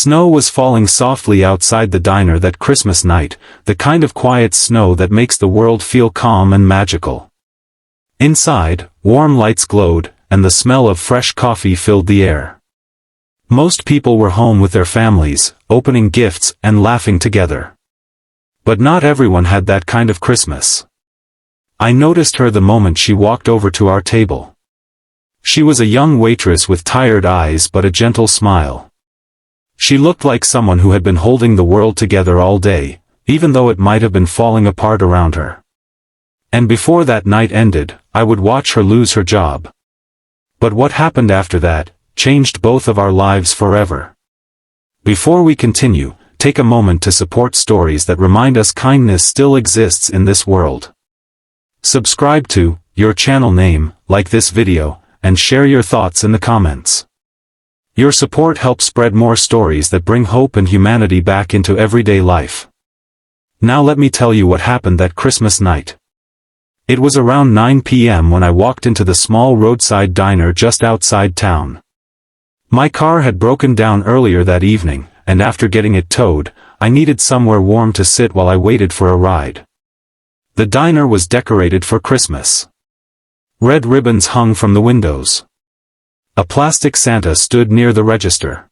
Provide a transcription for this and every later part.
Snow was falling softly outside the diner that Christmas night, the kind of quiet snow that makes the world feel calm and magical. Inside, warm lights glowed, and the smell of fresh coffee filled the air. Most people were home with their families, opening gifts and laughing together. But not everyone had that kind of Christmas. I noticed her the moment she walked over to our table. She was a young waitress with tired eyes but a gentle smile. She looked like someone who had been holding the world together all day, even though it might have been falling apart around her. And before that night ended, I would watch her lose her job. But what happened after that changed both of our lives forever. Before we continue, take a moment to support stories that remind us kindness still exists in this world. Subscribe to your channel name, like this video, and share your thoughts in the comments. Your support helps spread more stories that bring hope and humanity back into everyday life. Now let me tell you what happened that Christmas night. It was around 9 p.m. when I walked into the small roadside diner just outside town. My car had broken down earlier that evening, and after getting it towed, I needed somewhere warm to sit while I waited for a ride. The diner was decorated for Christmas. Red ribbons hung from the windows. A plastic Santa stood near the register.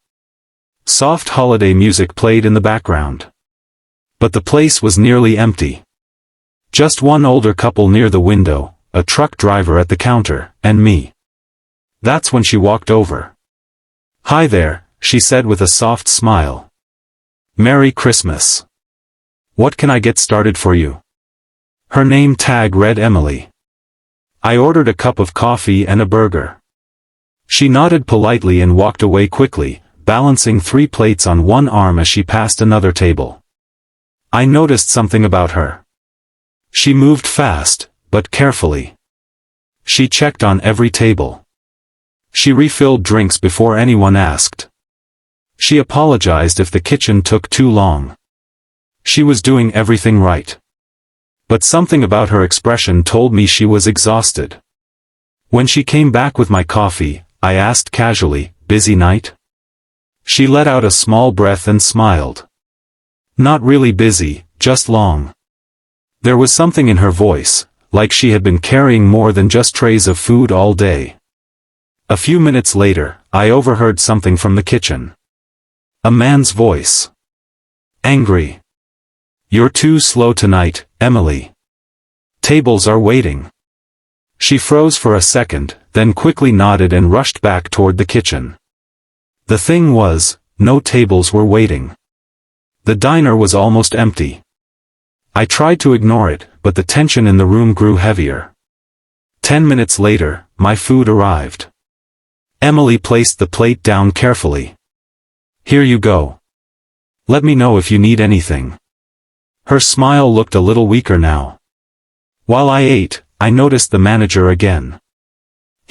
Soft holiday music played in the background. But the place was nearly empty. Just one older couple near the window, a truck driver at the counter, and me. That's when she walked over. "Hi there," she said with a soft smile. "Merry Christmas. What can I get started for you?" Her name tag read Emily. I ordered a cup of coffee and a burger. She nodded politely and walked away quickly, balancing 3 plates on one arm as she passed another table. I noticed something about her. She moved fast, but carefully. She checked on every table. She refilled drinks before anyone asked. She apologized if the kitchen took too long. She was doing everything right. But something about her expression told me she was exhausted. When she came back with my coffee, I asked casually, "Busy night?" She let out a small breath and smiled. "Not really busy, just long." There was something in her voice, like she had been carrying more than just trays of food all day. A few minutes later, I overheard something from the kitchen. A man's voice. Angry. "You're too slow tonight, Emily. Tables are waiting." She froze for a second, then quickly nodded and rushed back toward the kitchen. The thing was, no tables were waiting. The diner was almost empty. I tried to ignore it, but the tension in the room grew heavier. 10 minutes later, my food arrived. Emily placed the plate down carefully. "Here you go. Let me know if you need anything." Her smile looked a little weaker now. While I ate, I noticed the manager again.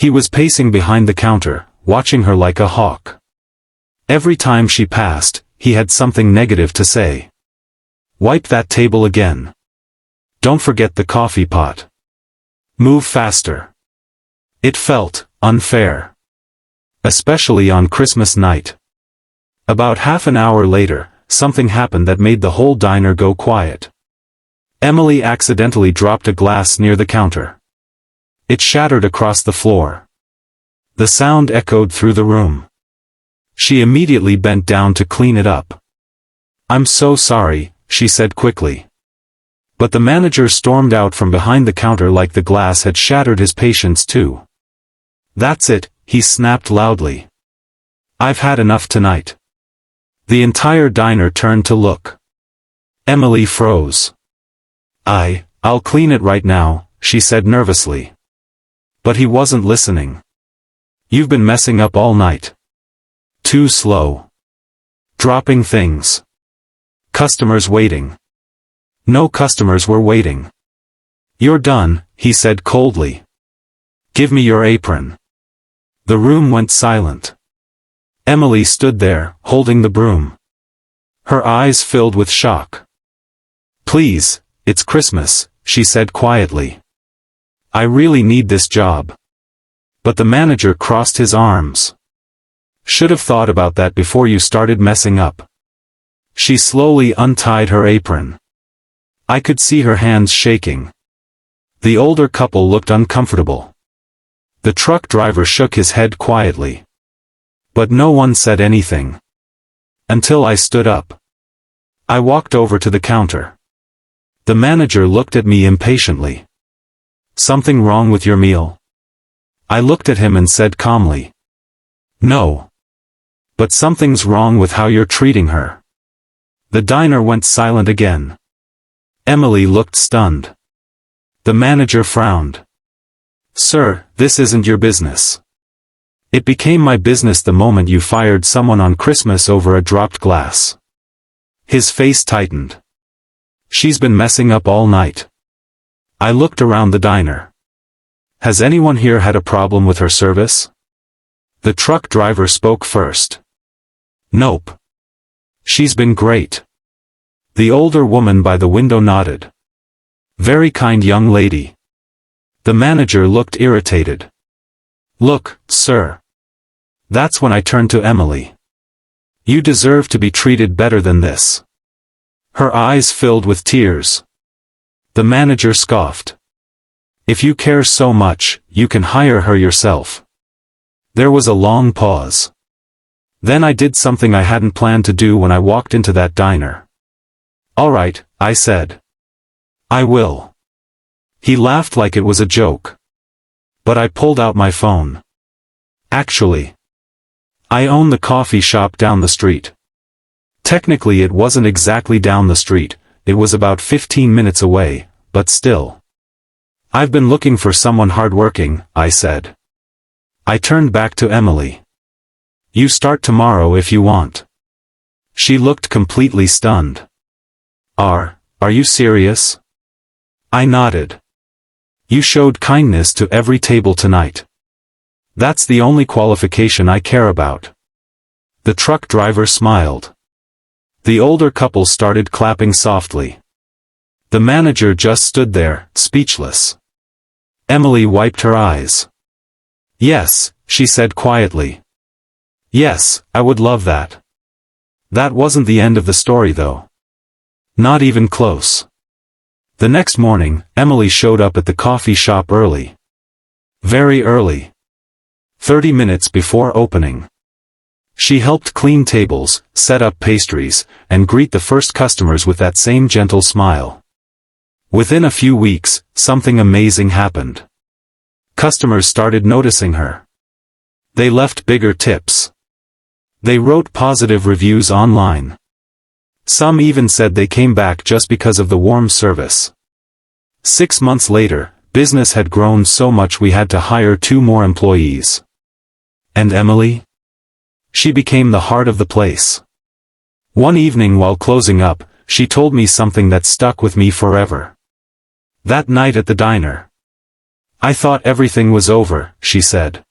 He was pacing behind the counter, watching her like a hawk. Every time she passed, he had something negative to say. "Wipe that table again. Don't forget the coffee pot. Move faster." It felt unfair. Especially on Christmas night. About half an hour later, something happened that made the whole diner go quiet. Emily accidentally dropped a glass near the counter. It shattered across the floor. The sound echoed through the room. She immediately bent down to clean it up. "I'm so sorry," she said quickly. But the manager stormed out from behind the counter like the glass had shattered his patience too. "That's it," he snapped loudly. "I've had enough tonight." The entire diner turned to look. Emily froze. I'll clean it right now," she said nervously. But he wasn't listening. "You've been messing up all night. Too slow. Dropping things. Customers waiting." No customers were waiting. "You're done," he said coldly. "Give me your apron." The room went silent. Emily stood there, holding the broom. Her eyes filled with shock. "Please, it's Christmas," she said quietly. "I really need this job." But the manager crossed his arms. Should have thought about that before you started messing up. She slowly untied her apron. I could see her hands shaking. The older couple looked uncomfortable. The truck driver shook his head quietly. But no one said anything. Until I stood up. I walked over to the counter. The manager looked at me impatiently. Something wrong with your meal? I looked at him and said calmly. No. But something's wrong with how you're treating her. The diner went silent again. Emily looked stunned. The manager frowned. Sir, this isn't your business. It became my business the moment you fired someone on Christmas over a dropped glass. His face tightened. She's been messing up all night. I looked around the diner. Has anyone here had a problem with her service? The truck driver spoke first. Nope. She's been great. The older woman by the window nodded. Very kind young lady. The manager looked irritated. Look, sir. That's when I turned to Emily. You deserve to be treated better than this. Her eyes filled with tears. The manager scoffed. If you care so much, you can hire her yourself. There was a long pause. Then I did something I hadn't planned to do when I walked into that diner. All right, I said. I will. He laughed like it was a joke. But I pulled out my phone. Actually, I own the coffee shop down the street. Technically it wasn't exactly down the street, it was about 15 minutes away, but still. I've been looking for someone hardworking, I said. I turned back to Emily. You start tomorrow if you want. She looked completely stunned. Are you serious? I nodded. You showed kindness to every table tonight. That's the only qualification I care about. The truck driver smiled. The older couple started clapping softly. The manager just stood there, speechless. Emily wiped her eyes. Yes, she said quietly. Yes, I would love that. That wasn't the end of the story though. Not even close. The next morning, Emily showed up at the coffee shop early. Very early. 30 minutes before opening. She helped clean tables, set up pastries, and greet the first customers with that same gentle smile. Within a few weeks, something amazing happened. Customers started noticing her. They left bigger tips. They wrote positive reviews online. Some even said they came back just because of the warm service. 6 months later, business had grown so much we had to hire 2 more employees. And Emily? She became the heart of the place. One evening while closing up, she told me something that stuck with me forever. That night at the diner. I thought everything was over, she said.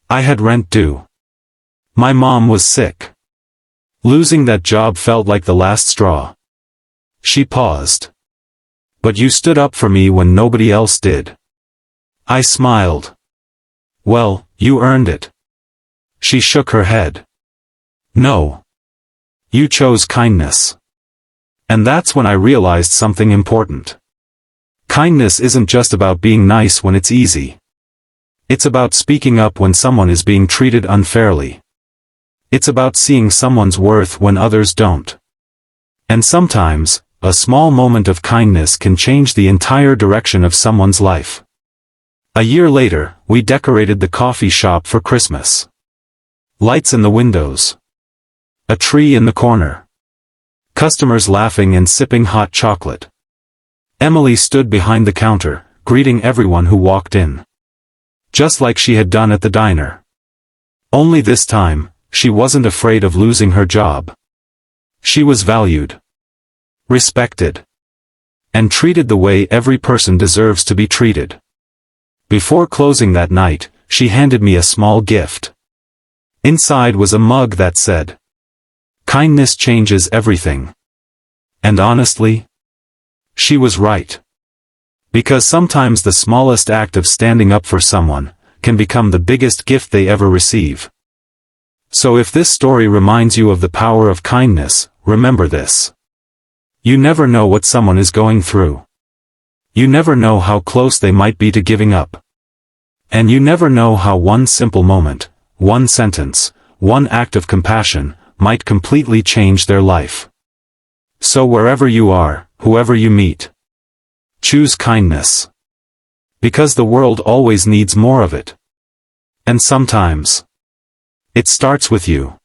I had rent due. My mom was sick. Losing that job felt like the last straw. She paused. But you stood up for me when nobody else did. I smiled. Well, you earned it. She shook her head. No. You chose kindness. And that's when I realized something important. Kindness isn't just about being nice when it's easy. It's about speaking up when someone is being treated unfairly. It's about seeing someone's worth when others don't. And sometimes, a small moment of kindness can change the entire direction of someone's life. A year later, we decorated the coffee shop for Christmas. Lights in the windows. A tree in the corner. Customers laughing and sipping hot chocolate. Emily stood behind the counter, greeting everyone who walked in. Just like she had done at the diner. Only this time, she wasn't afraid of losing her job. She was valued, respected, and treated the way every person deserves to be treated. Before closing that night, she handed me a small gift. Inside was a mug that said, "Kindness changes everything." And honestly, she was right. Because sometimes the smallest act of standing up for someone can become the biggest gift they ever receive. So if this story reminds you of the power of kindness, remember this. You never know what someone is going through. You never know how close they might be to giving up. And you never know how one simple moment, one sentence, one act of compassion, might completely change their life. So wherever you are, whoever you meet, choose kindness. Because the world always needs more of it. And sometimes, it starts with you.